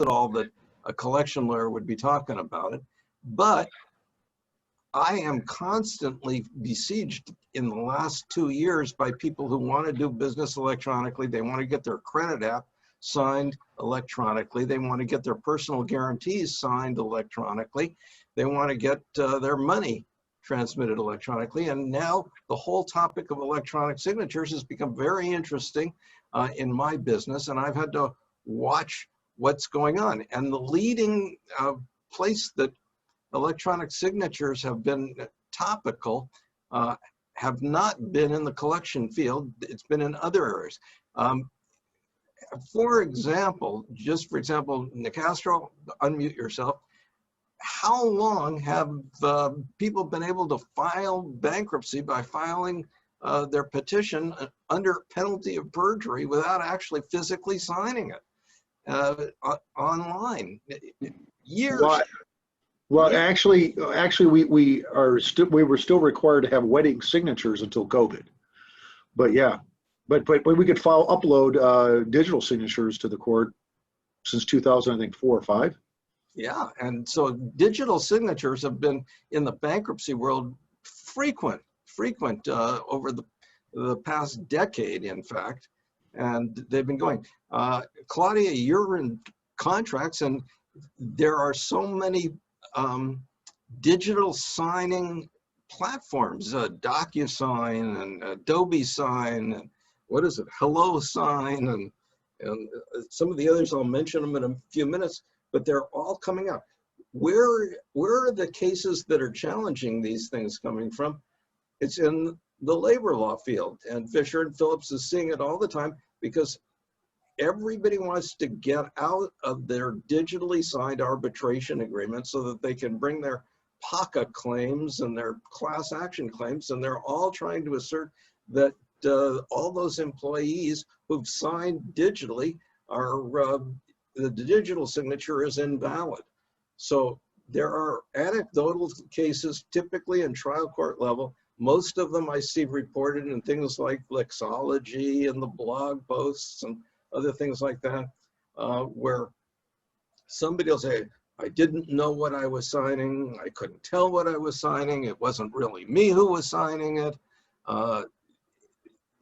at all that a collection lawyer would be talking about it, but I am constantly besieged in the last 2 years by people who want to do business electronically. They want to get their credit app signed electronically. They want to get their personal guarantees signed electronically. They want to get their money transmitted electronically. And now the whole topic of electronic signatures has become very interesting in my business, and I've had to watch what's going on. And the leading place that electronic signatures have been topical have not been in the collection field. It's been in other areas. For example, Nicastro, unmute yourself. How long have people been able to file bankruptcy by filing their petition under penalty of perjury without actually physically signing it online? Years. Well, actually, we were still required to have wedding signatures until COVID. But yeah, but we could upload digital signatures to the court since 2000, I think 4 or 5. Yeah, and so digital signatures have been in the bankruptcy world frequent over the past decade, in fact, and they've been going. Claudia, you're in contracts, and there are so many digital signing platforms, DocuSign and Adobe Sign, and what is it, Hello Sign, and some of the others. I'll mention them in a few minutes, but they're all coming out. Where are the cases that are challenging these things coming from? It's in the labor law field, and Fisher and Phillips is seeing it all the time because everybody wants to get out of their digitally signed arbitration agreement so that they can bring their PACA claims and their class action claims, and they're all trying to assert that all those employees who've signed digitally are, the digital signature is invalid. So there are anecdotal cases, typically in trial court level. Most of them I see reported in things like Lexology and the blog posts and other things like that, where somebody will say, I didn't know what I was signing, I couldn't tell what I was signing, it wasn't really me who was signing it.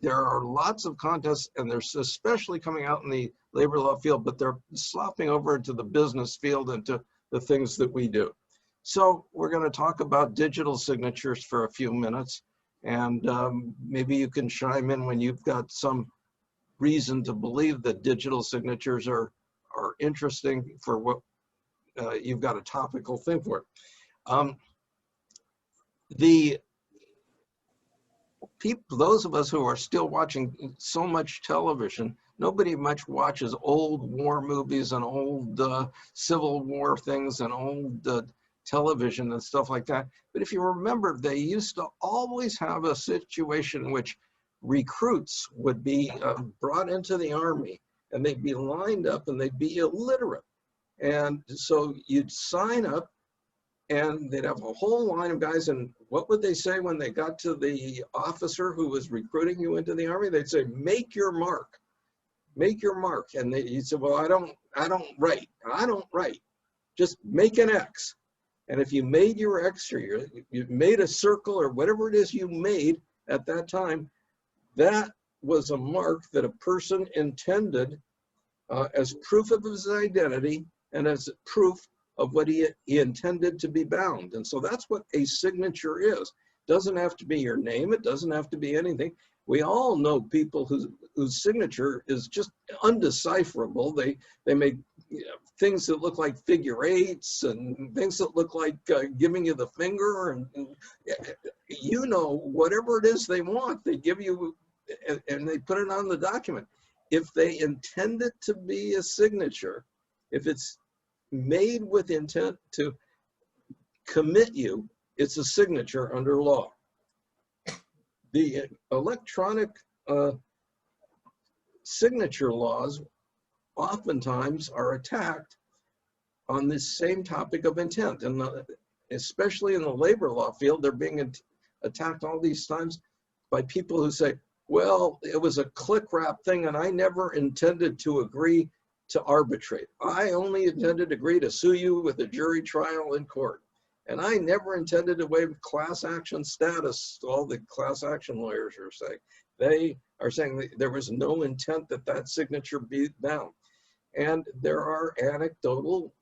There are lots of contests, and they're especially coming out in the labor law field, but they're slopping over into the business field, into the things that we do. So we're going to talk about digital signatures for a few minutes, and maybe you can chime in when you've got some reason to believe that digital signatures are interesting for what you've got a topical thing for it. The people, those of us who are still watching so much television, nobody much watches old war movies and old Civil War things and old television and stuff like that. But if you remember, they used to always have a situation in which recruits would be brought into the Army, and they'd be lined up and they'd be illiterate. And so you'd sign up and they'd have a whole line of guys, and what would they say when they got to the officer who was recruiting you into the Army? They'd say, make your mark, make your mark. And you'd say, well, I don't write, just make an X. And if you made your X, or you made a circle or whatever it is you made at that time, that was a mark that a person intended as proof of his identity and as proof of what he intended to be bound. And so that's what a signature is. It doesn't have to be your name. It doesn't have to be anything. We all know people whose signature is just undecipherable. They make things that look like figure eights and things that look like giving you the finger, and you know, whatever it is they want, they give you, and they put it on the document. If they intend it to be a signature, if it's made with intent to commit you, it's a signature under law. The electronic signature laws oftentimes are attacked on this same topic of intent, and especially in the labor law field, they're being attacked all these times by people who say, well, it was a click wrap thing and I never intended to agree to arbitrate. I only intended to agree to sue you with a jury trial in court. And I never intended to waive class action status, all the class action lawyers are saying. They are saying that there was no intent that that signature be bound. And there are anecdotal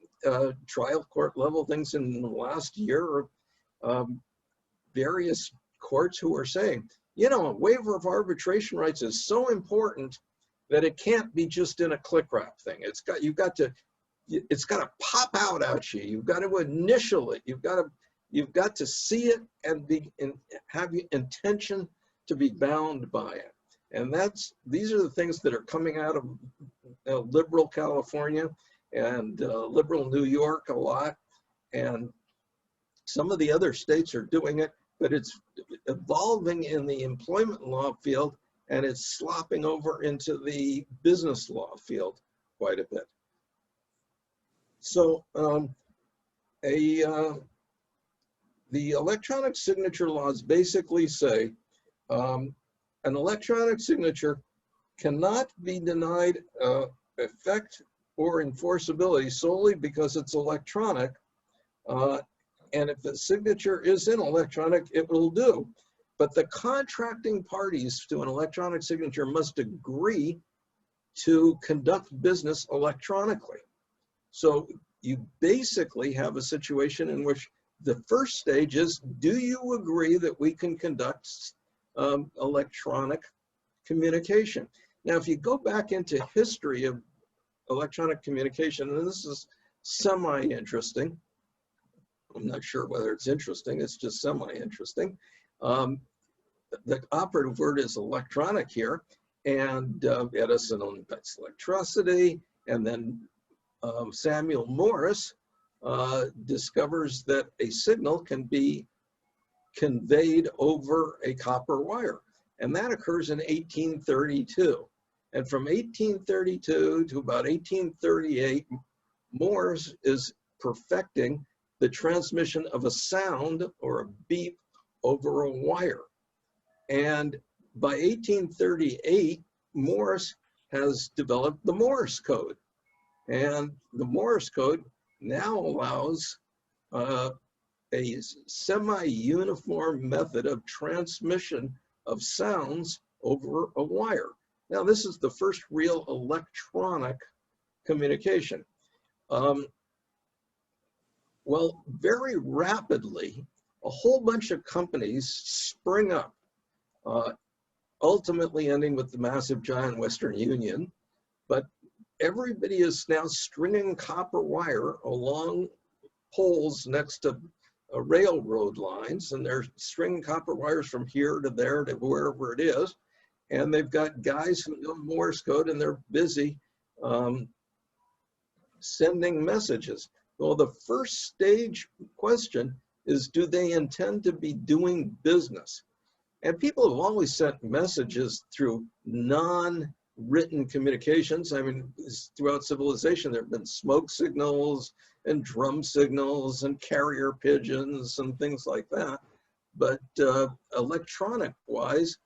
trial court level things in the last year, various courts who are saying, you know, a waiver of arbitration rights is so important that it can't be just in a click wrap thing. It's got to pop out at you. You've got to initial it. You've got to see it and have the intention to be bound by it. And these are the things that are coming out of liberal California and liberal New York a lot. And some of the other states are doing it, but it's evolving in the employment law field, and it's slopping over into the business law field quite a bit. So the electronic signature laws basically say an electronic signature cannot be denied effect or enforceability solely because it's electronic. And if the signature isn't electronic, it will do. But the contracting parties to an electronic signature must agree to conduct business electronically. So you basically have a situation in which the first stage is, do you agree that we can conduct electronic communication? Now, if you go back into history of electronic communication, and this is semi-interesting, I'm not sure whether it's interesting, it's just semi-interesting. The operative word is electronic here, and Edison invents electricity, and then Samuel Morse discovers that a signal can be conveyed over a copper wire, and that occurs in 1832. And from 1832 to about 1838, Morse is perfecting the transmission of a sound or a beep over a wire. And by 1838, Morse has developed the Morse code. And the Morse code now allows a semi-uniform method of transmission of sounds over a wire. Now, this is the first real electronic communication. Well, very rapidly, a whole bunch of companies spring up, ultimately ending with the massive giant Western Union. But everybody is now stringing copper wire along poles next to railroad lines, and they're stringing copper wires from here to there to wherever it is. And they've got guys who know Morse code, and they're busy sending messages. Well, the first stage question is, do they intend to be doing business? And people have always sent messages through non-written communications. I mean, throughout civilization, there have been smoke signals and drum signals and carrier pigeons and things like that. But electronic-wise,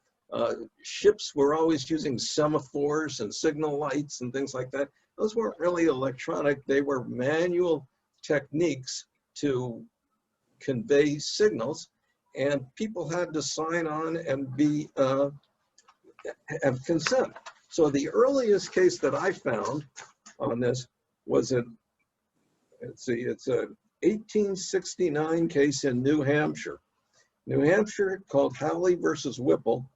ships were always using semaphores and signal lights and things like that. Those weren't really electronic. They were manual techniques to convey signals, and people had to sign on and be have consent. So the earliest case that I found on this was it's a 1869 case in New Hampshire. New Hampshire, called Howley versus Whipple.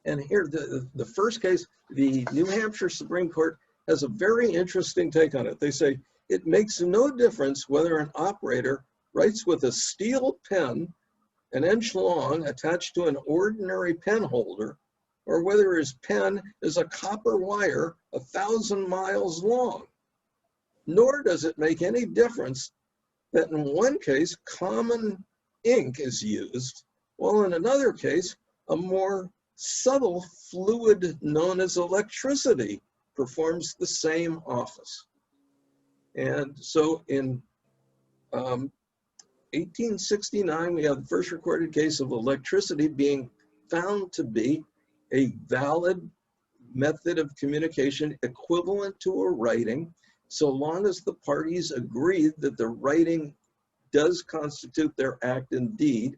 And here, the first case, the New Hampshire Supreme Court has a very interesting take on it. They say, it makes no difference whether an operator writes with a steel pen, an inch long, attached to an ordinary pen holder, or whether his pen is a copper wire 1,000 miles long. Nor does it make any difference that in one case, common ink is used, while in another case, a more subtle fluid known as electricity performs the same office. And so in 1869, we have the first recorded case of electricity being found to be a valid method of communication equivalent to a writing, so long as the parties agree that the writing does constitute their act and deed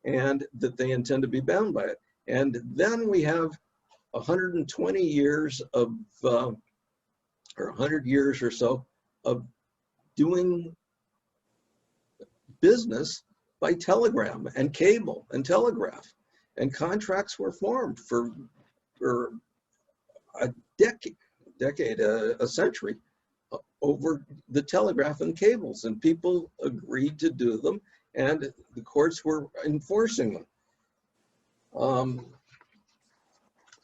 and that they intend to be bound by it. And then we have 120 years of, or 100 years or so of doing business by telegram and cable and telegraph. And contracts were formed for a decade, a century, over the telegraph and cables, and people agreed to do them, and the courts were enforcing them.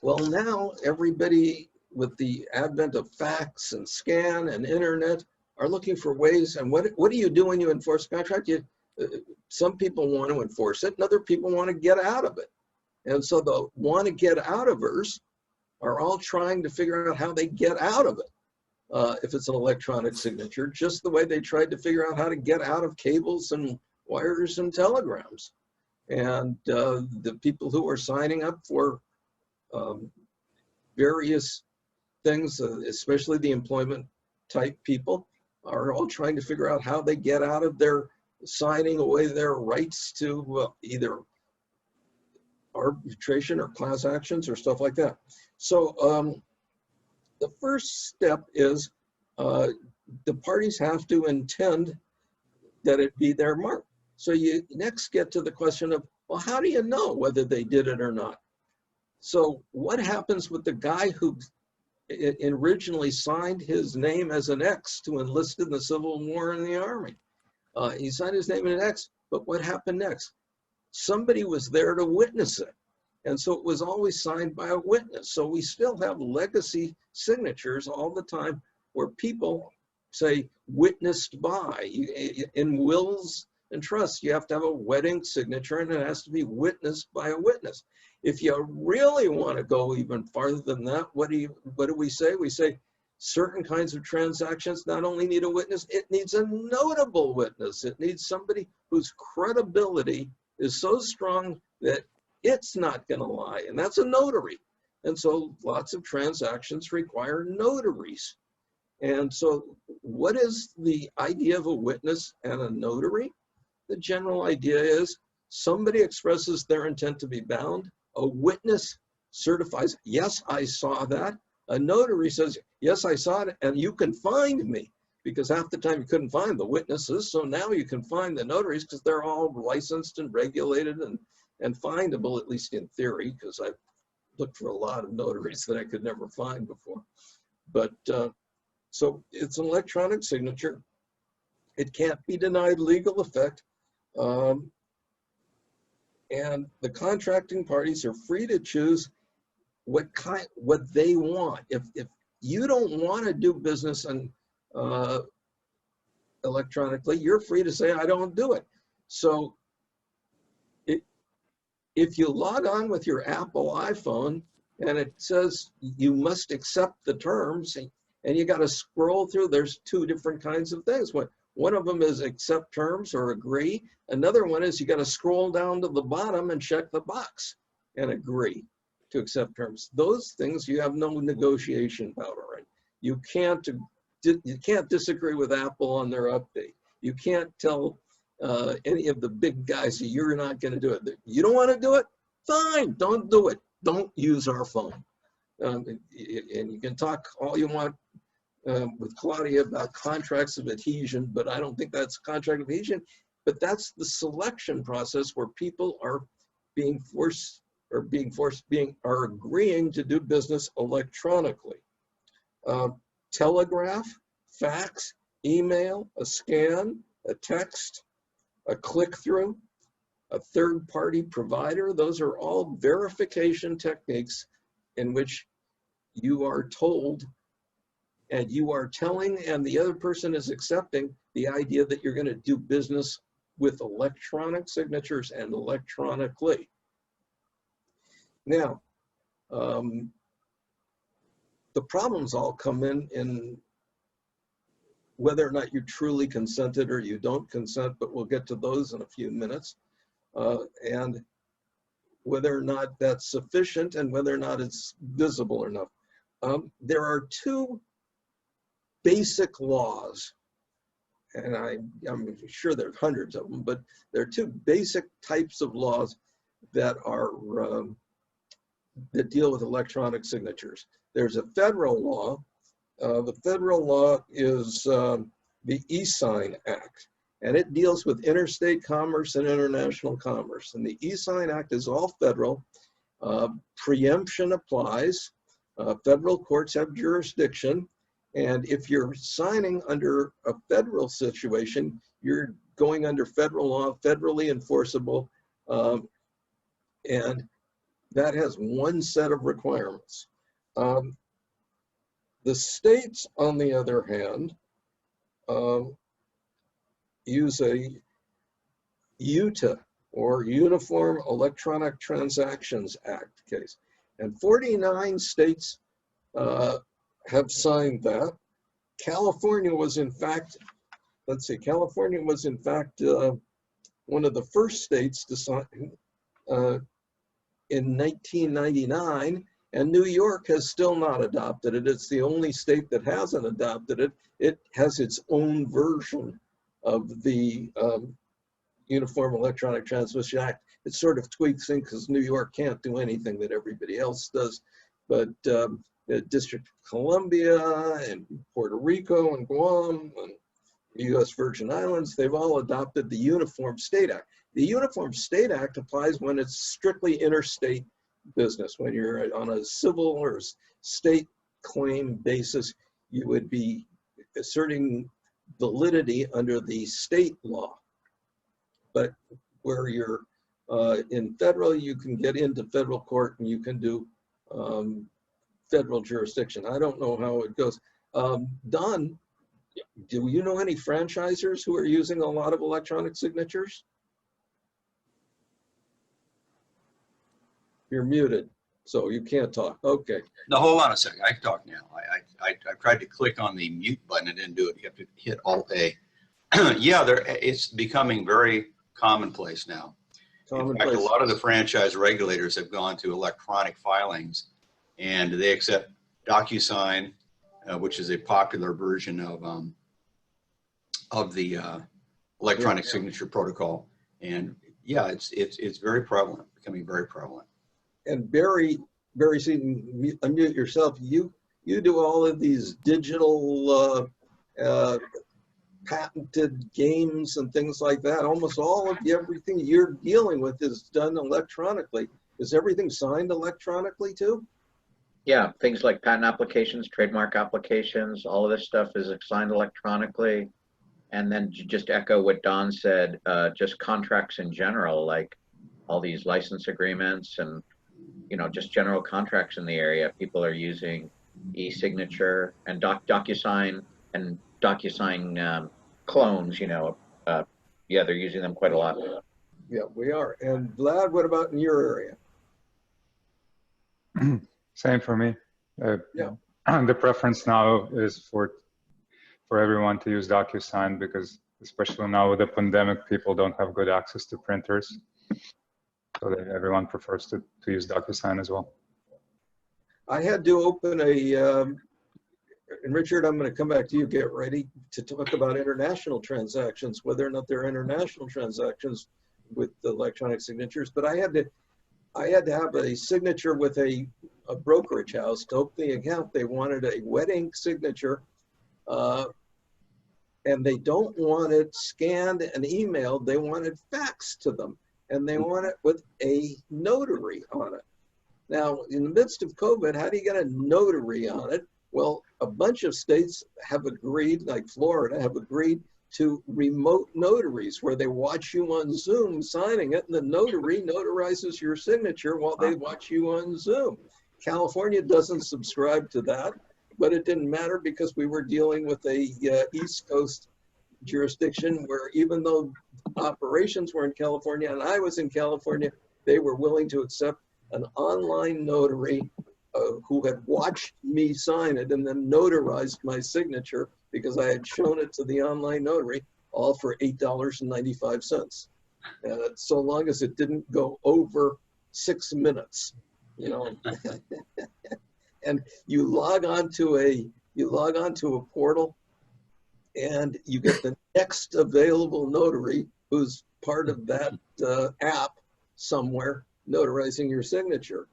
Well, now everybody, with the advent of fax and scan and internet, are looking for ways. And what do you do when you enforce a contract? Some people want to enforce it, and other people want to get out of it. And so the want to get out ofers are all trying to figure out how they get out of it. If it's an electronic signature, just the way they tried to figure out how to get out of cables and wires and telegrams. And the people who are signing up for various things, especially the employment type people, are all trying to figure out how they get out of their signing away their rights to either arbitration or class actions or stuff like that. So the first step is the parties have to intend that it be their mark. So you next get to the question of, well, how do you know whether they did it or not? So what happens with the guy who originally signed his name as an X to enlist in the Civil War in the Army? He signed his name as an X, but what happened next? Somebody was there to witness it. And so it was always signed by a witness. So we still have legacy signatures all the time where people say witnessed by. In wills and trusts, you have to have a wedding signature, and it has to be witnessed by a witness. If you really want to go even farther than that, what do we say? We say certain kinds of transactions not only need a witness, it needs a notable witness. It needs somebody whose credibility is so strong that it's not going to lie, and that's a notary. And so lots of transactions require notaries. And so what is the idea of a witness and a notary? The general idea is somebody expresses their intent to be bound. A witness certifies, yes, I saw that. A notary says, yes, I saw it, and you can find me, because half the time you couldn't find the witnesses. So now you can find the notaries because they're all licensed and regulated and findable, at least in theory, because I've looked for a lot of notaries that I could never find before. But so it's an electronic signature. It can't be denied legal effect. And the contracting parties are free to choose what they want. If you don't want to do business and electronically, you're free to say, I don't do it. So if you log on with your Apple iPhone and it says you must accept the terms, and you got to scroll through, there's two different kinds of things. One of them is accept terms or agree. Another one is you got to scroll down to the bottom and check the box and agree to accept terms. Those things you have no negotiation power in. You can't disagree with Apple on their update. You can't tell any of the big guys that you're not going to do it. You don't want to do it? Fine, don't do it. Don't use our phone. And you can talk all you want with Claudia about contracts of adhesion, but I don't think that's contract of adhesion. But that's the selection process where people are agreeing to do business electronically. Telegraph, fax, email, a scan, a text, a click-through, a third-party provider. Those are all verification techniques in which you are told and you are telling and the other person is accepting the idea that you're going to do business with electronic signatures and electronically. Now, the problems all come in whether or not you truly consented or you don't consent, but we'll get to those in a few minutes, and whether or not that's sufficient and whether or not it's visible enough. There are two basic laws, and I'm sure there's hundreds of them, but there are two basic types of laws that are that deal with electronic signatures. There's a federal law. The federal law is the e-Sign Act, and it deals with interstate commerce and international commerce. And the e-Sign Act is all federal. Preemption applies. Federal courts have jurisdiction. And if you're signing under a federal situation, you're going under federal law, federally enforceable, and that has one set of requirements. The states, on the other hand, use a UTA, or Uniform Electronic Transactions Act case. And 49 states have signed that. California was in fact, California was in fact one of the first states to sign in 1999, and New York has still not adopted it. It's the only state that hasn't adopted it. It has its own version of the Uniform Electronic Transmission Act. It sort of tweaks things because New York can't do anything that everybody else does, but the District of Columbia and Puerto Rico and Guam and the U.S. Virgin Islands, they've all adopted the Uniform State Act. The Uniform State Act applies when it's strictly interstate business. When you're on a civil or state claim basis, you would be asserting validity under the state law. But where you're in federal, you can get into federal court and you can do federal jurisdiction. I don't know how it goes. Don, do you know any franchisors who are using a lot of electronic signatures? You're muted, so you can't talk. Okay. No, hold on a second. I can talk now. I tried to click on the mute button. It didn't do it. You have to hit Alt-A. Yeah, it's becoming very commonplace now. In fact, a lot of the franchise regulators have gone to electronic filings, and they accept DocuSign, which is a popular version of the electronic signature protocol. And yeah, it's very prevalent, becoming very prevalent. And Barry, so you can unmute yourself. You do all of these digital patented games and things like that. Almost all of everything you're dealing with is done electronically. Is everything signed electronically too? Yeah, things like patent applications, trademark applications, all of this stuff is signed electronically. And then just echo what Don said, just contracts in general, like all these license agreements and, you know, just general contracts in the area. People are using e-signature and DocuSign and DocuSign clones, you know, yeah, they're using them quite a lot. Yeah, we are. And Vlad, what about in your area? Same for me. Yeah. The preference now is for everyone to use DocuSign because, especially now with the pandemic, people don't have good access to printers. So everyone prefers to use DocuSign as well. I had to open and Richard, I'm going to come back to you. Get ready to talk about international transactions, whether or not they're international transactions with electronic signatures. But I had to have a signature with a brokerage house to open the account. They wanted a wet ink signature, and they don't want it scanned and emailed. They wanted faxed to them, and they want it with a notary on it. Now, in the midst of COVID, how do you get a notary on it? Well, a bunch of states have agreed, like Florida, have agreed to remote notaries where they watch you on Zoom signing it, and the notary notarizes your signature while they watch you on Zoom. California doesn't subscribe to that, but it didn't matter because we were dealing with a East Coast jurisdiction where even though operations were in California and I was in California, they were willing to accept an online notary who had watched me sign it and then notarized my signature because I had shown it to the online notary, all for $8.95. So long as it didn't go over 6 minutes, you know. and you log on to a portal, and you get the next available notary who's part of that app somewhere notarizing your signature.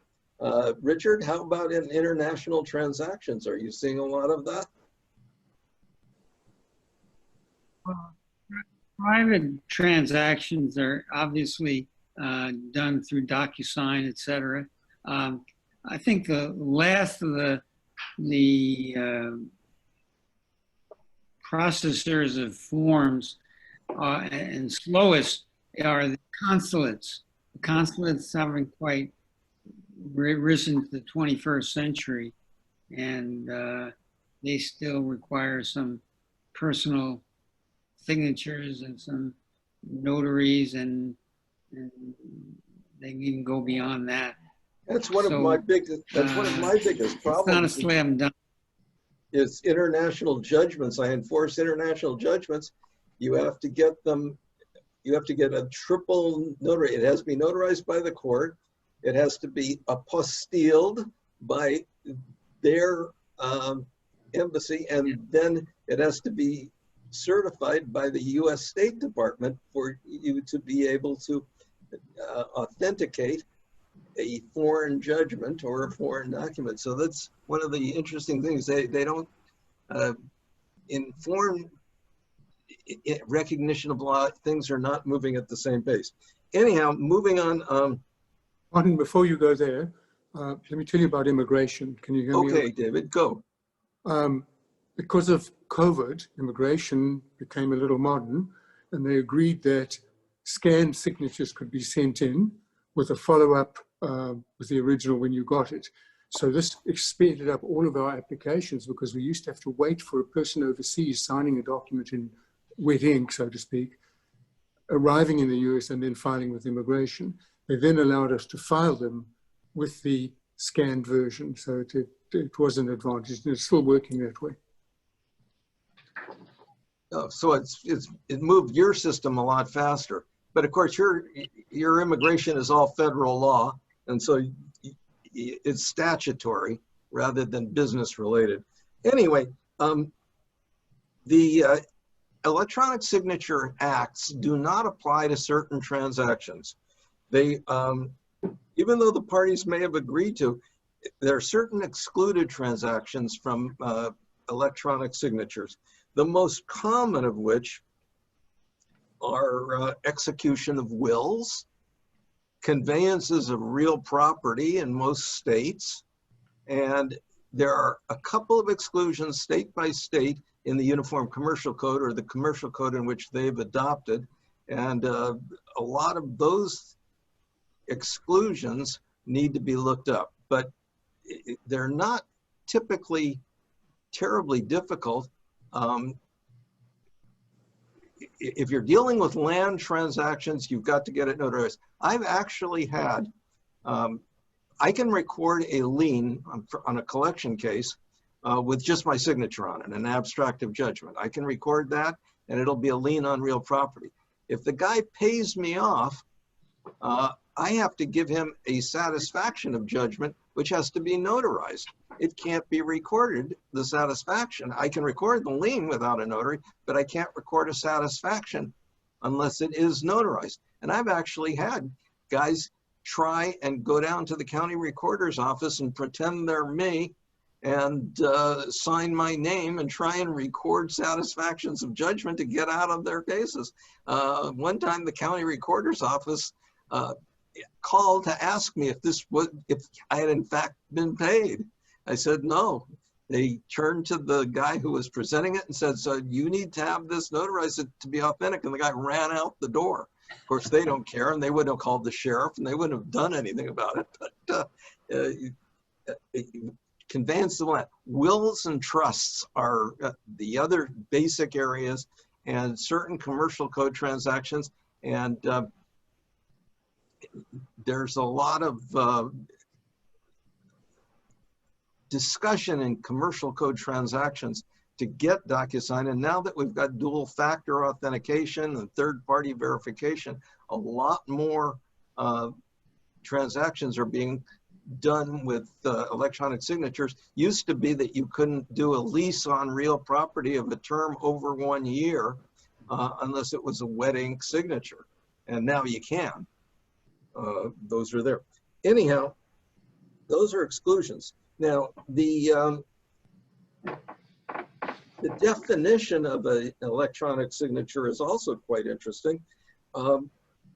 Richard, how about in international transactions? Are you seeing a lot of that? Well, private transactions are obviously done through DocuSign, et cetera. I think the last of the processors of forms and slowest are the consulates. The consulates haven't quite risen to the 21st century, and they still require some personal signatures and some notaries, and they can even go beyond that. That's one of my biggest problems. It's not a slam dunk. It's international judgments. I enforce international judgments. You have to get them, you have to get a triple notary. It has to be notarized by the court. It has to be apostilled by their embassy, and then it has to be certified by the U.S. State Department for you to be able to authenticate a foreign judgment or a foreign document. So that's one of the interesting things. They don't, in foreign recognition of law, things are not moving at the same pace. Anyhow, moving on. Martin, before you go there, let me tell you about immigration. Can you hear me? Okay, David, go. Because of COVID, immigration became a little modern, and they agreed that scanned signatures could be sent in with a follow-up with the original when you got it. So this speeded up all of our applications, because we used to have to wait for a person overseas signing a document in wet ink, so to speak, arriving in the US and then filing with immigration. They then allowed us to file them with the scanned version. So it was an advantage, and it's still working that way. So it moved your system a lot faster. But of course, your immigration is all federal law, and so it's statutory rather than business related. Anyway, the Electronic Signature Acts do not apply to certain transactions. They, even though the parties may have agreed to, there are certain excluded transactions from electronic signatures. The most common of which are execution of wills, conveyances of real property in most states, and there are a couple of exclusions state by state in the Uniform Commercial Code, or the commercial code in which they've adopted, and a lot of those exclusions need to be looked up, but they're not typically terribly difficult. If you're dealing with land transactions, you've got to get it notarized. I've actually had, I can record a lien on a collection case with just my signature on it, an abstract of judgment. I can record that, and it'll be a lien on real property. If the guy pays me off, I have to give him a satisfaction of judgment, which has to be notarized. It can't be recorded, the satisfaction. I can record the lien without a notary, but I can't record a satisfaction unless it is notarized. And I've actually had guys try and go down to the county recorder's office and pretend they're me and sign my name and try and record satisfactions of judgment to get out of their cases. One time the county recorder's office called to ask me if I had in fact been paid. I said no. They turned to the guy who was presenting it and said, so you need to have this notarized to be authentic, and the guy ran out the door. Of course, they don't care, and they wouldn't have called the sheriff, and they wouldn't have done anything about it. But conveyance of land. Wills and trusts are the other basic areas, and certain commercial code transactions, and there's a lot of discussion in commercial code transactions to get DocuSign. And now that we've got dual factor authentication and third-party verification, a lot more transactions are being done with electronic signatures used to be that you couldn't do a lease on real property of a term over 1 year unless it was a wet ink signature. And now you can. Those are there. Anyhow, those are exclusions. Now, the definition of an electronic signature is also quite interesting.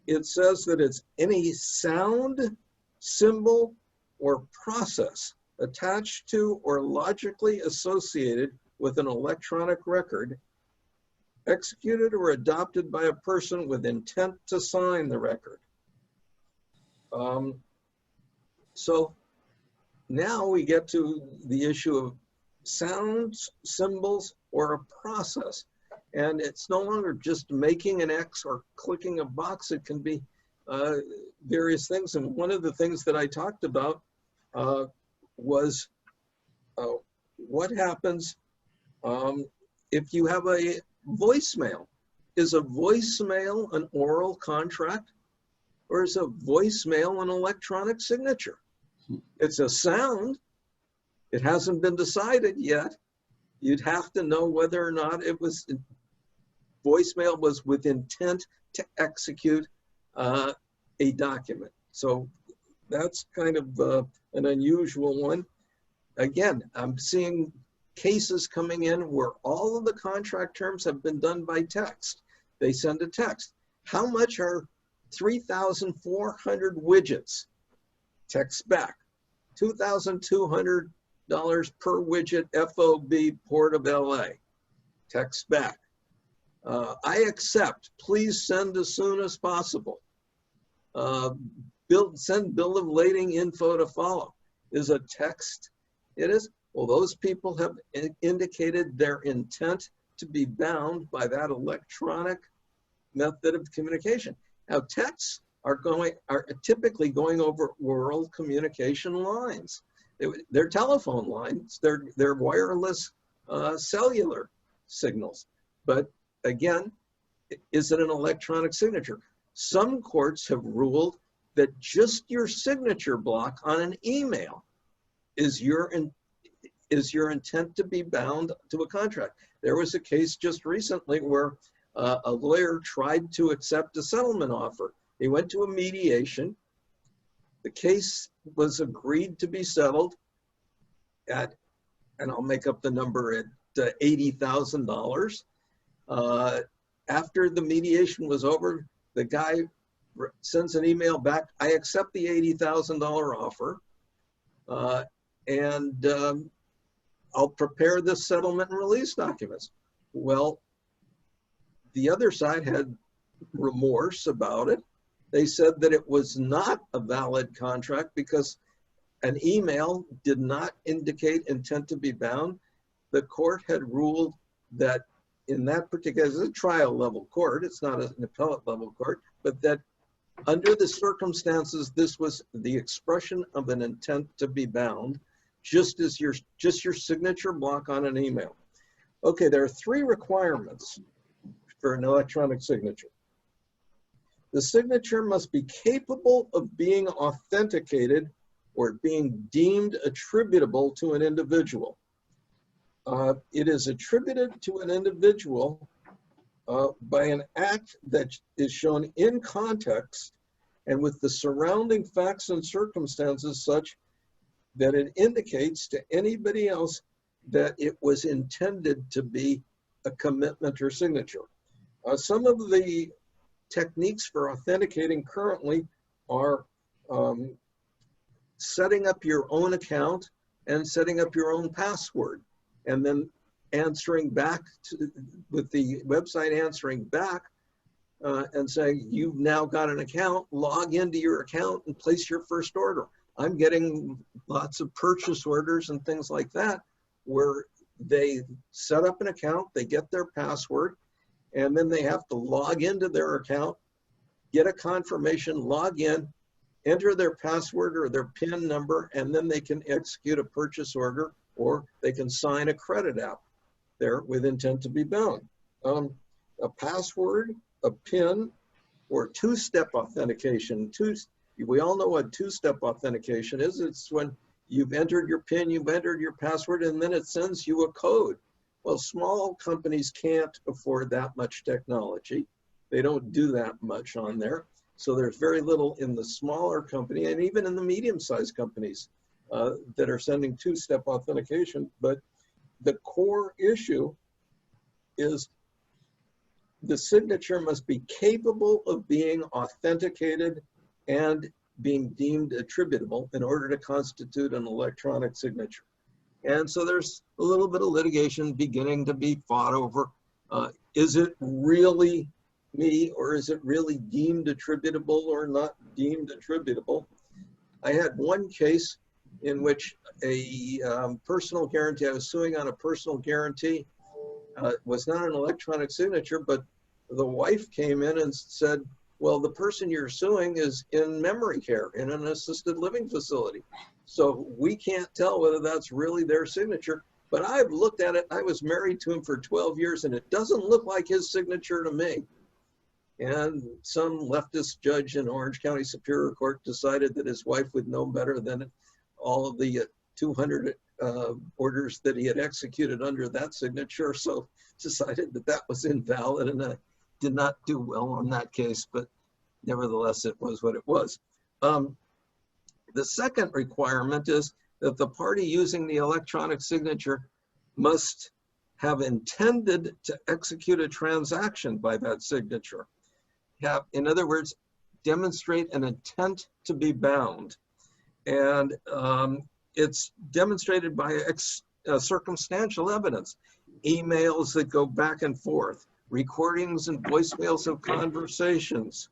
It says that it's any sound, symbol, or process attached to or logically associated with an electronic record, executed or adopted by a person with intent to sign the record. So now we get to the issue of sounds, symbols, or a process. And it's no longer just making an X or clicking a box. It can be various things. And one of the things that I talked about was what happens if you have a voicemail. Is a voicemail an oral contract, or is a voicemail an electronic signature? It's a sound. It hasn't been decided yet. You'd have to know whether or not it was, voicemail was with intent to execute a document. So that's kind of an unusual one. Again, I'm seeing cases coming in where all of the contract terms have been done by text. They send a text. How much are 3,400 widgets? Text back. $2,200 per widget, FOB, Port of LA. Text back. I accept. Please send as soon as possible. Send bill of lading info to follow. Is a text. It is. Well, those people have indicated their intent to be bound by that electronic method of communication. Now, texts are typically going over world communication lines. They're telephone lines. They're wireless cellular signals. But again, is it an electronic signature? Some courts have ruled that just your signature block on an email is your intent to be bound to a contract. There was a case just recently where a lawyer tried to accept a settlement offer. He went to a mediation. The case was agreed to be settled at, and I'll make up the number, at $80,000. After the mediation was over, the guy sends an email back, I accept the $80,000 offer, and I'll prepare the settlement and release documents. Well, the other side had remorse about it. They said that it was not a valid contract because an email did not indicate intent to be bound. The court had ruled that in that particular, it's a trial level court, it's not an appellate level court, but that under the circumstances, this was the expression of an intent to be bound, just as your signature block on an email. Okay, there are 3 requirements for an electronic signature. The signature must be capable of being authenticated or being deemed attributable to an individual. It is attributed to an individual by an act that is shown in context and with the surrounding facts and circumstances such that it indicates to anybody else that it was intended to be a commitment or signature. Some of the techniques for authenticating currently are setting up your own account and setting up your own password, and then answering back with the website answering back and saying, you've now got an account, log into your account and place your first order. I'm getting lots of purchase orders and things like that where they set up an account, they get their password, and then they have to log into their account, get a confirmation, log in, enter their password or their PIN number, and then they can execute a purchase order or they can sign a credit app there with intent to be bound. A password, a PIN, or 2-step authentication. We all know what two-step authentication is. It's when you've entered your PIN, you've entered your password, and then it sends you a code. Well, small companies can't afford that much technology. They don't do that much on there. So there's very little in the smaller company and even in the medium-sized companies that are sending two-step authentication. But the core issue is the signature must be capable of being authenticated and being deemed attributable in order to constitute an electronic signature. And so there's a little bit of litigation beginning to be fought over, is it really me or is it really deemed attributable or not deemed attributable? I had one case in which a personal guarantee, I was suing on a personal guarantee, was not an electronic signature, but the wife came in and said, well, the person you're suing is in memory care in an assisted living facility. So we can't tell whether that's really their signature, but I've looked at it. I was married to him for 12 years and it doesn't look like his signature to me. And some leftist judge in Orange County Superior Court decided that his wife would know better than all of the 200 orders that he had executed under that signature. So decided that that was invalid, and I did not do well on that case, but nevertheless, it was what it was. The second requirement is that the party using the electronic signature must have intended to execute a transaction by that signature. In other words, demonstrate an intent to be bound. And it's demonstrated by circumstantial evidence, emails that go back and forth, recordings and voicemails of conversations,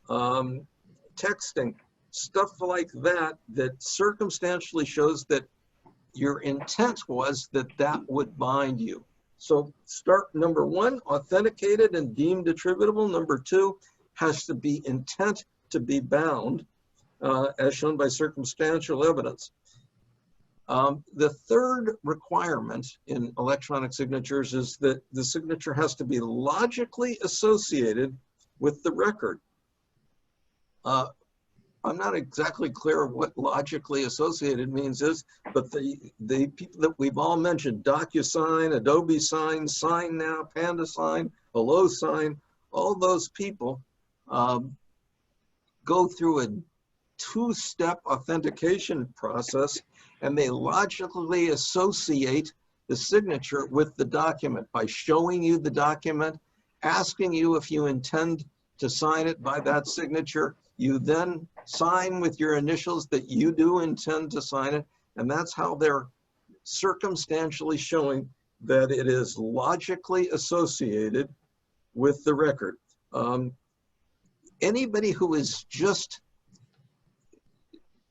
texting, stuff like that, that circumstantially shows that your intent was that that would bind you. So start number one, authenticated and deemed attributable. Number two, has to be intent to be bound, as shown by circumstantial evidence. The third requirement in electronic signatures is that the signature has to be logically associated with the record. I'm not exactly clear what logically associated means is, but the people that we've all mentioned, DocuSign, Adobe Sign, Sign Now, Panda Sign, Hello Sign, all those people go through a two-step authentication process, and they logically associate the signature with the document by showing you the document, asking you if you intend to sign it by that signature. You then sign with your initials that you do intend to sign it, and that's how they're circumstantially showing that it is logically associated with the record. Anybody who is just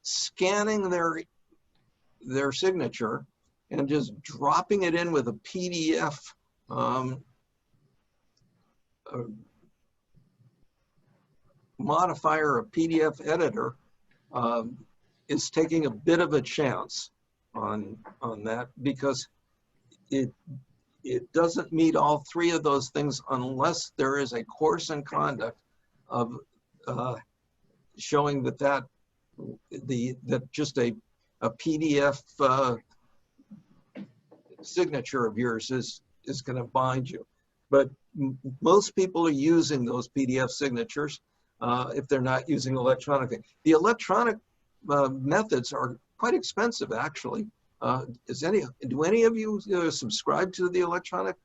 scanning their signature and just dropping it in with a PDF modifier, a PDF editor, is taking a bit of a chance on that, because it doesn't meet all three of those things unless there is a course and conduct of showing that just a PDF signature of yours is going to bind you. But most people are using those PDF signatures if they're not using electronic. The electronic methods are quite expensive, actually. Do any of you subscribe to the electronic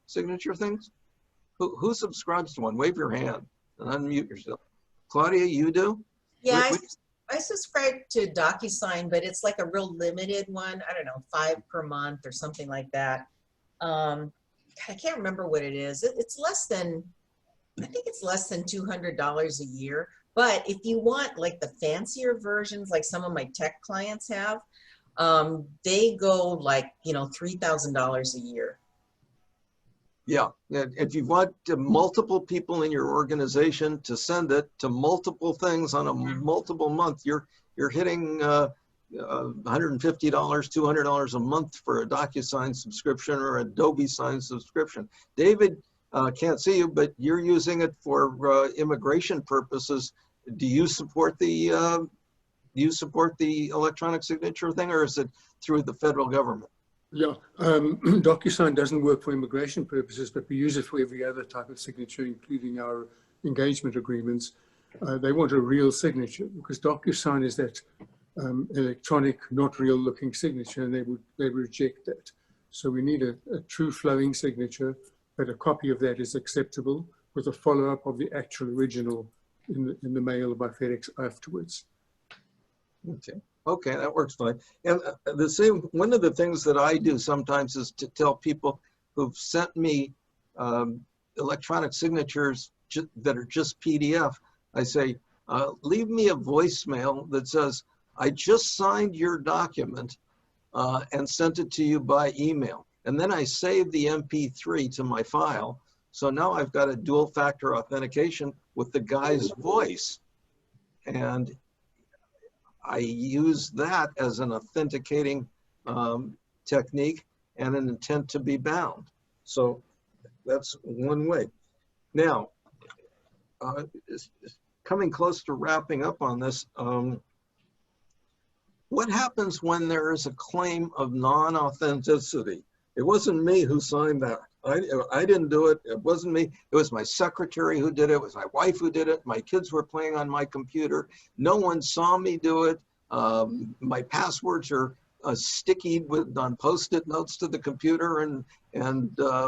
signature things? Who subscribes to one? Wave your hand and unmute yourself. Claudia, you do? Yeah, I subscribe to DocuSign, but it's like a real limited one. I don't know, 5 per month or something like that. I can't remember what it is. It's less than, I think it's less than $200 a year. But if you want like the fancier versions, like some of my tech clients have, they go like, $3,000 a year. Yeah, if you want multiple people in your organization to send it to multiple things on a multiple month, you're hitting $150, $200 a month for a DocuSign subscription or Adobe Sign subscription. David can't see you, but you're using it for immigration purposes do you support the electronic signature thing, or is it through the federal government? Yeah, DocuSign doesn't work for immigration purposes, but we use it for every other type of signature, including our engagement agreements. They want a real signature because DocuSign is that electronic, not real looking signature, and they reject that. So we need a true flowing signature, but a copy of that is acceptable with a follow-up of the actual original in the mail by FedEx afterwards. Okay, that works fine. And one of the things that I do sometimes is to tell people who've sent me electronic signatures that are just PDF, I say, leave me a voicemail that says, I just signed your document and sent it to you by email. And then I save the MP3 to my file. So now I've got a dual factor authentication with the guy's voice. And I use that as an authenticating technique and an intent to be bound. So that's one way. Now, coming close to wrapping up on this, what happens when there is a claim of non-authenticity? It wasn't me who signed that. I didn't do it. It wasn't me. It was my secretary who did it. It was my wife who did it. My kids were playing on my computer. No one saw me do it. My passwords are sticky on Post-it notes to the computer, and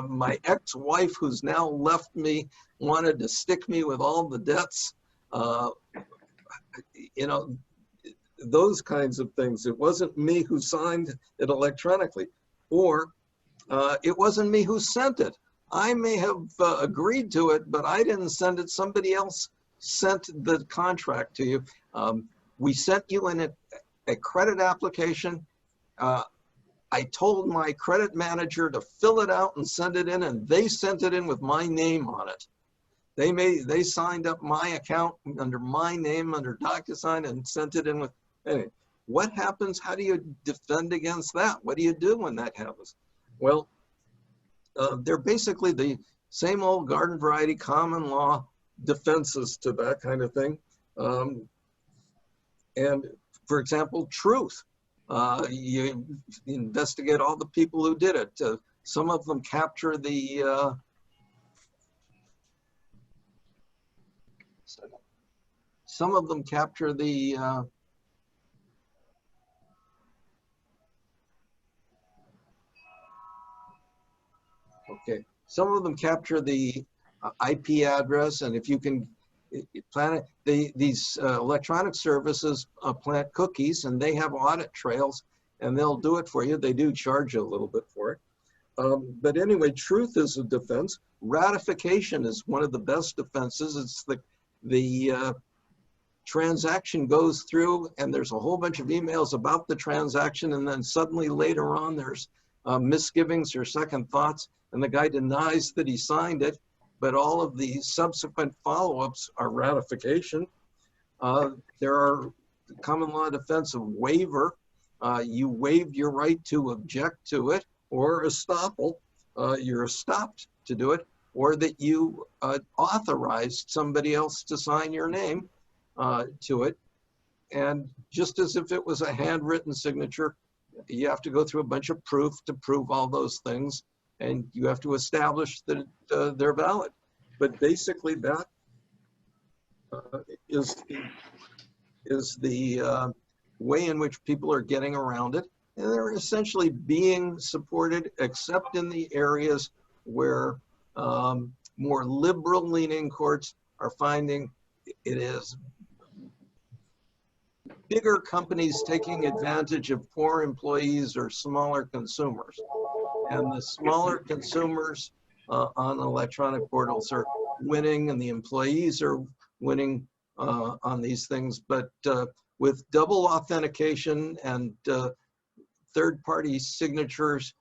my ex-wife, who's now left me, wanted to stick me with all the debts. You know, those kinds of things. It wasn't me who signed it electronically, or it wasn't me who sent it. I may have agreed to it, but I didn't send it. Somebody else sent the contract to you. We sent you in a credit application. I told my credit manager to fill it out and send it in, and they sent it in with my name on it. They signed up my account under my name under DocuSign and sent it in with. Anyway, what happens? How do you defend against that? What do you do when that happens? Well, they're basically the same old garden variety common law defenses to that kind of thing. And for example, truth. You investigate all the people who did it. Some of them capture the okay. Some of them capture the IP address, and if you can plan it, these electronic services plant cookies, and they have audit trails, and they'll do it for you. They do charge you a little bit for it. But anyway, truth is a defense. Ratification is one of the best defenses. It's the transaction goes through, and there's a whole bunch of emails about the transaction, and then suddenly later on there's misgivings or second thoughts, and the guy denies that he signed it, but all of the subsequent follow-ups are ratification. There are common law defense of waiver. You waived your right to object to it, or estoppel, you're stopped to do it, or that you authorized somebody else to sign your name to it. And just as if it was a handwritten signature, you have to go through a bunch of proof to prove all those things, and you have to establish that they're valid. But basically that is the way in which people are getting around it. And they're essentially being supported, except in the areas where more liberal leaning courts are finding it is bigger companies taking advantage of poor employees or smaller consumers. And the smaller consumers on electronic portals are winning, and the employees are winning on these things. But with double authentication and third-party signatures,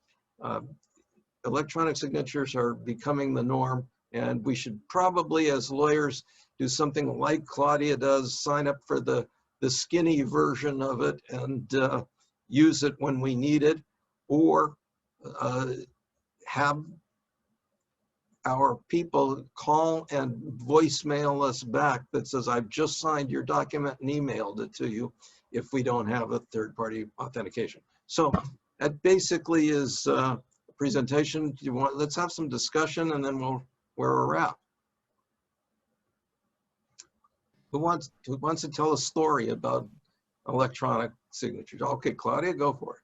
electronic signatures are becoming the norm, and we should probably, as lawyers, do something like Claudia does, sign up for the skinny version of it and use it when we need it, or have our people call and voicemail us back that says, I've just signed your document and emailed it to you if we don't have a third-party authentication. So that basically is a presentation. Do you want, let's have some discussion and then where we're at. Who wants to tell a story about electronic signatures? Okay, Claudia, go for it.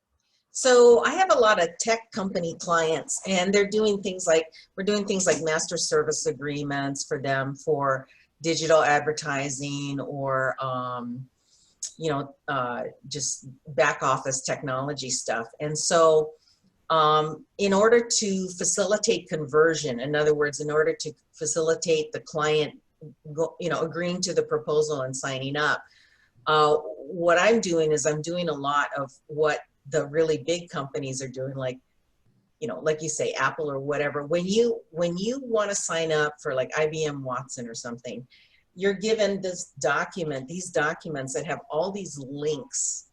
So I have a lot of tech company clients, and they're doing things like, we're doing things like master service agreements for them for digital advertising or, you know, just back office technology stuff. And so in order to facilitate conversion, in other words, in order to facilitate the client, you know, agreeing to the proposal and signing up, what I'm doing is I'm doing a lot of what the really big companies are doing, like, you know, like you say, Apple or whatever. When you want to sign up for like IBM Watson or something, you're given this document, these documents that have all these links.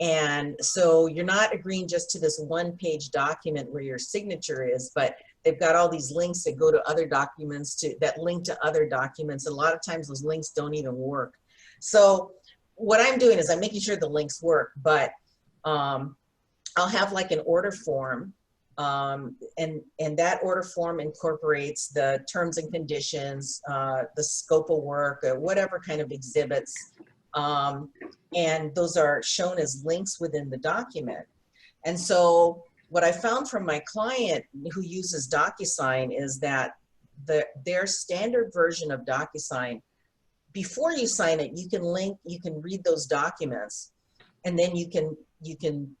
And so you're not agreeing just to this one-page document where your signature is, but they've got all these links that go to other documents, that link to other documents. A lot of times those links don't even work. So what I'm doing is I'm making sure the links work, but I'll have like an order form, and that order form incorporates the terms and conditions, the scope of work, or whatever kind of exhibits, and those are shown as links within the document. And so what I found from my client who uses DocuSign is that their standard version of DocuSign, before you sign it, you can read those documents, and then you can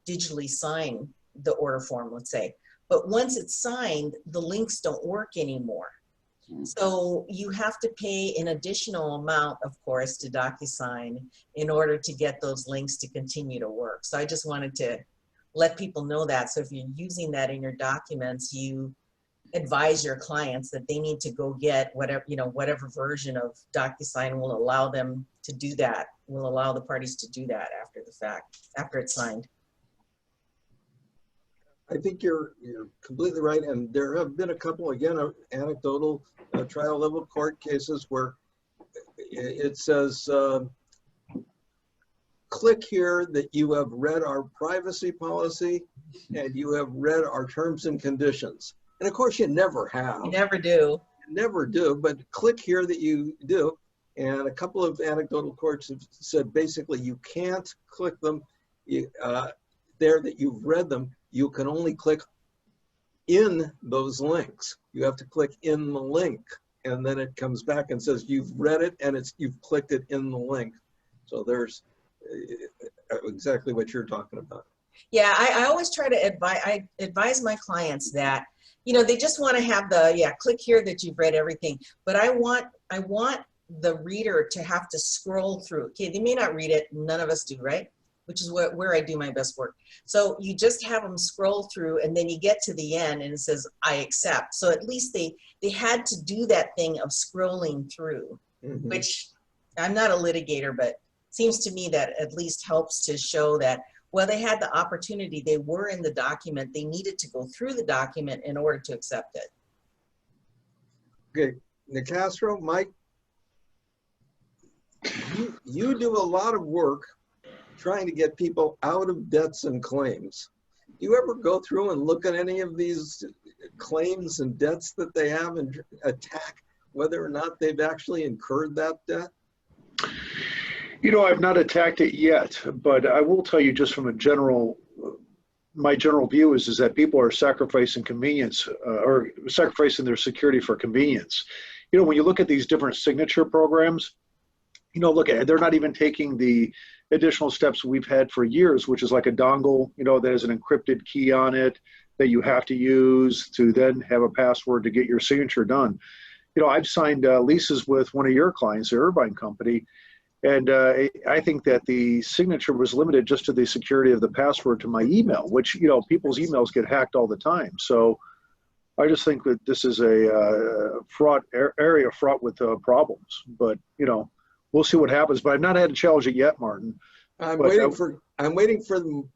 digitally sign the order form, let's say. But once it's signed, the links don't work anymore. So you have to pay an additional amount, of course, to DocuSign in order to get those links to continue to work. So I just wanted to let people know that. So if you're using that in your documents, you advise your clients that they need to go get whatever, you know, whatever version of DocuSign will allow them to do that, will allow the parties to do that after the fact, after it's signed. I think you're completely right. And there have been a couple, again, of anecdotal trial level court cases where it says, click here that you have read our privacy policy and you have read our terms and conditions. And of course you never have. You never do. You never do, but click here that you do. And a couple of anecdotal courts have said basically you can't click them there that you've read them. You can only click in those links. You have to click in the link, and then it comes back and says you've read it and you've clicked it in the link. So there's exactly what you're talking about. Yeah, I always try to advise my clients that, you know, they just want to have the, click here that you've read everything. But I want the reader to have to scroll through. Okay, they may not read it. None of us do, right? Which is where I do my best work. So you just have them scroll through, and then you get to the end and it says, I accept. So at least they had to do that thing of scrolling through, which I'm not a litigator, but seems to me that at least helps to show that, well, they had the opportunity, they were in the document, they needed to go through the document in order to accept it. Okay, Nicastro, Mike, you do a lot of work trying to get people out of debts and claims. Do you ever go through and look at any of these claims and debts that they have and attack whether or not they've actually incurred that debt? You know, I've not attacked it yet, but I will tell you just from a general, my general view is that people are sacrificing convenience or sacrificing their security for convenience. You know, when you look at these different signature programs, you know, look, they're not even taking the additional steps we've had for years, which is like a dongle, you know, that has an encrypted key on it that you have to use to then have a password to get your signature done. You know, I've signed leases with one of your clients, the Irvine company, and I think that the signature was limited just to the security of the password to my email, which, you know, people's emails get hacked all the time. So I just think that this is a area fraught with problems, but, you know, we'll see what happens, but I've not had to challenge it yet, Martin. I'm waiting for them.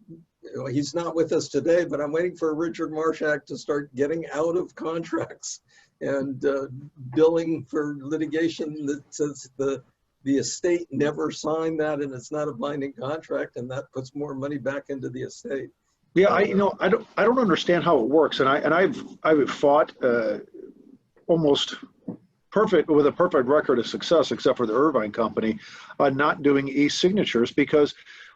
He's not with us today, but I'm waiting for Richard Marshak to start getting out of contracts and billing for litigation that says the estate never signed that and it's not a binding contract, and that puts more money back into the estate. Yeah, I don't understand how it works, and I've fought almost with a perfect record of success, except for the Irvine company, not doing e-signatures, because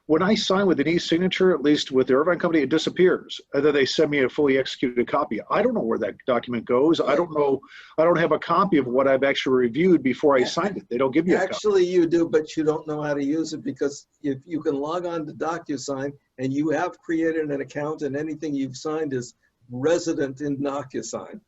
when I sign with an e-signature, at least with the Irvine company, it disappears. And then they send me a fully executed copy. I don't know where that document goes. I don't know. I don't have a copy of what I've actually reviewed before I signed it. They don't give me a copy. Actually, you do, but you don't know how to use it, because if you can log on to DocuSign and you have created an account and anything you've signed is resident in DocuSign.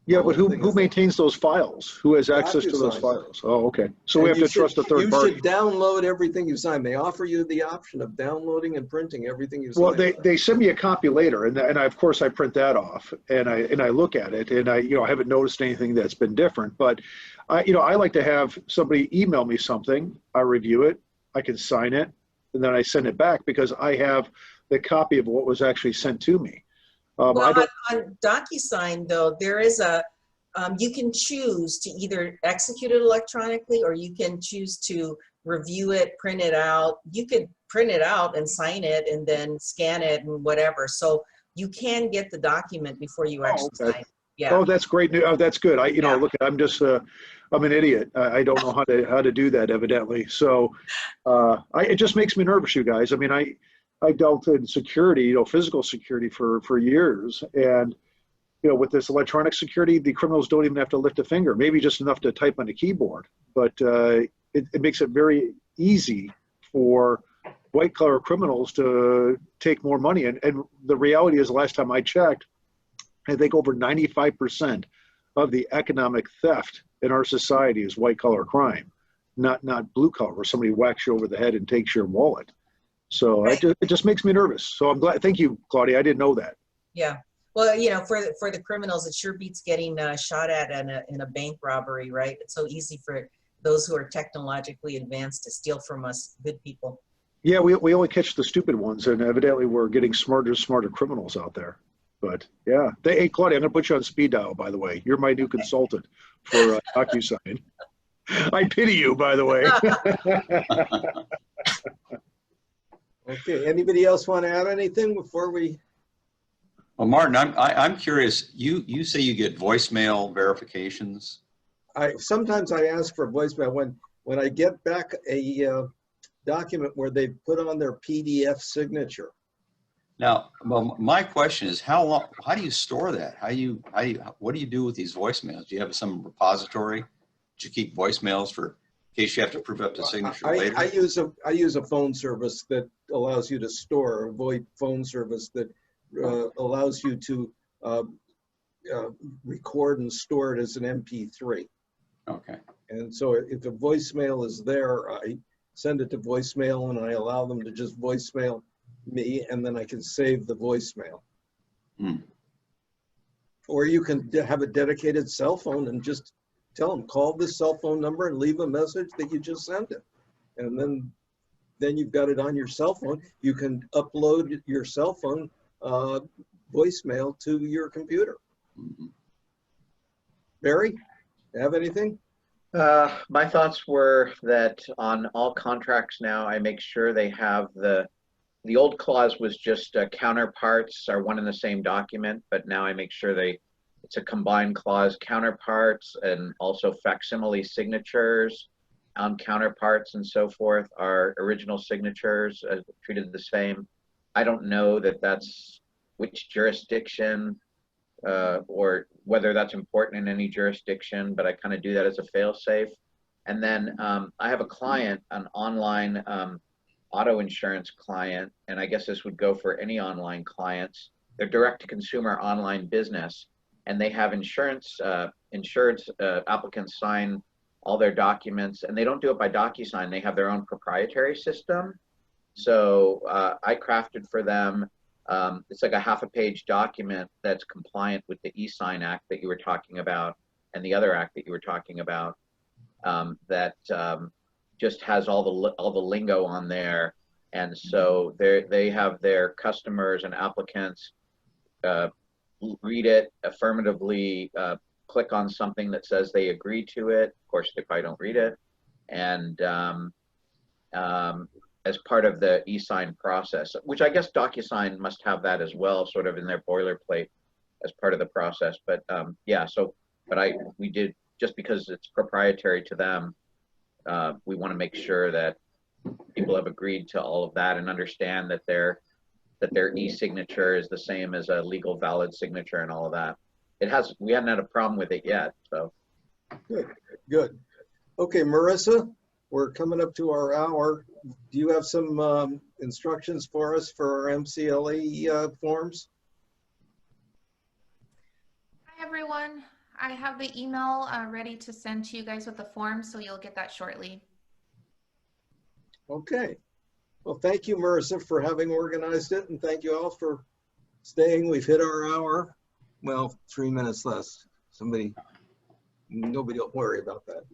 Yeah, but who maintains those files? Who has access to those DocuSign. files? Oh, okay. So we have to trust a third party. You should download everything you sign. They offer you the option of downloading and printing everything you sign. Well, they send me a copy later, and of course I print that off, and I look at it, and I haven't noticed anything that's been different. But I like to have somebody email me something, I review it, I can sign it, and then I send it back because I have the copy of what was actually sent to me. Well, on DocuSign, though, there is you can choose to either execute it electronically, or you can choose to review it, print it out. You could print it out and sign it and then scan it and whatever. So you can get the document before you actually sign it. Yeah. Oh, that's great news. Oh, that's good. Look, I'm just, I'm an idiot. I don't know how to do that, evidently. So it just makes me nervous, you guys. I mean, I dealt in security, physical security for years. And, with this electronic security, the criminals don't even have to lift a finger, maybe just enough to type on the keyboard. But it makes it very easy for white collar criminals to take more money. And the reality is, last time I checked, I think over 95% of the economic theft in our society is white collar crime, not blue collar, where somebody whacks you over the head and takes your wallet. So it just makes me nervous. So I'm glad. Thank you, Claudia. I didn't know that. Yeah. Well, for the criminals, it sure beats getting shot at in a bank robbery, right? It's so easy for those who are technologically advanced to steal from us good people. Yeah, we only catch the stupid ones, and evidently we're getting smarter criminals out there. But yeah, hey, Claudia, I'm going to put you on speed dial, by the way. You're my new consultant for DocuSign. I pity you, by the way. Okay, anybody else want to add anything before we? Well, Martin, I'm curious. You say you get voicemail verifications. Sometimes I ask for voicemail when I get back a document where they put on their PDF signature. Now, well, my question is, how do you store that? What do you do with these voicemails? Do you have some repository? Do you keep voicemails for in case you have to prove up the signature later? I use a phone service that allows you to store, a VoIP phone service that allows you to record and store it as an MP3. Okay. And so if a voicemail is there, I send it to voicemail and I allow them to just voicemail me, and then I can save the voicemail. Or you can have a dedicated cell phone and just tell them, call this cell phone number and leave a message that you just sent it. And then you've got it on your cell phone. You can upload your cell phone voicemail to your computer. Barry, you have anything? My thoughts were that on all contracts now, I make sure they have the old clause was just counterparts are one and the same document, but now I make sure it's a combined clause. Counterparts and also facsimile signatures on counterparts and so forth are original signatures treated the same. I don't know that's which jurisdiction or whether that's important in any jurisdiction, but I kind of do that as a fail-safe. And then I have a client, an online auto insurance client, and I guess this would go for any online clients. They're direct-to-consumer online business, and they have insurance applicants sign all their documents, and they don't do it by DocuSign. They have their own proprietary system. So I crafted for them, it's like a half-a-page document that's compliant with the e-sign act that you were talking about and the other act that you were talking about, that just has all the lingo on there. And so they have their customers and applicants read it, affirmatively click on something that says they agree to it. Of course, they probably don't read it. And as part of the e-sign process, which I guess DocuSign must have that as well, sort of in their boilerplate as part of the process. But yeah, so, but we did, just because it's proprietary to them, we want to make sure that people have agreed to all of that and understand that their e-signature is the same as a legal valid signature and all of that. We hadn't had a problem with it yet, so. Good. Okay, Marissa, we're coming up to our hour. Do you have some instructions for us for our MCLE forms? Hi, everyone. I have the email ready to send to you guys with the form, so you'll get that shortly. Okay. Well, thank you, Marissa, for having organized it, and thank you all for staying. We've hit our hour. Well, 3 minutes less. Nobody will worry about that.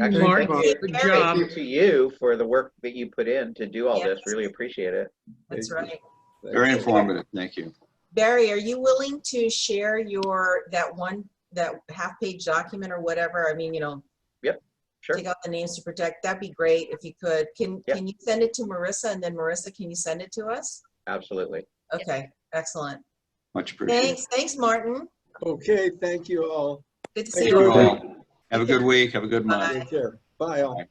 Actually, Mark, thank you, good thank job. you to you for the work that you put in to do all Yes. this. Really appreciate it. That's Thank you. right. Very informative. Thank you. Barry, are you willing to share that half-page document or whatever? I mean, Sure. take out the names to protect. That'd be great if you could. Can you send it to Marissa, and then Marissa, can you send it to us? Absolutely. Okay, excellent. Much appreciated. Thanks, Martin. Okay, thank you all. Good to Thank see you you. all. all. Have a good week. Have a good month. Bye. Take care. Bye all. Bye.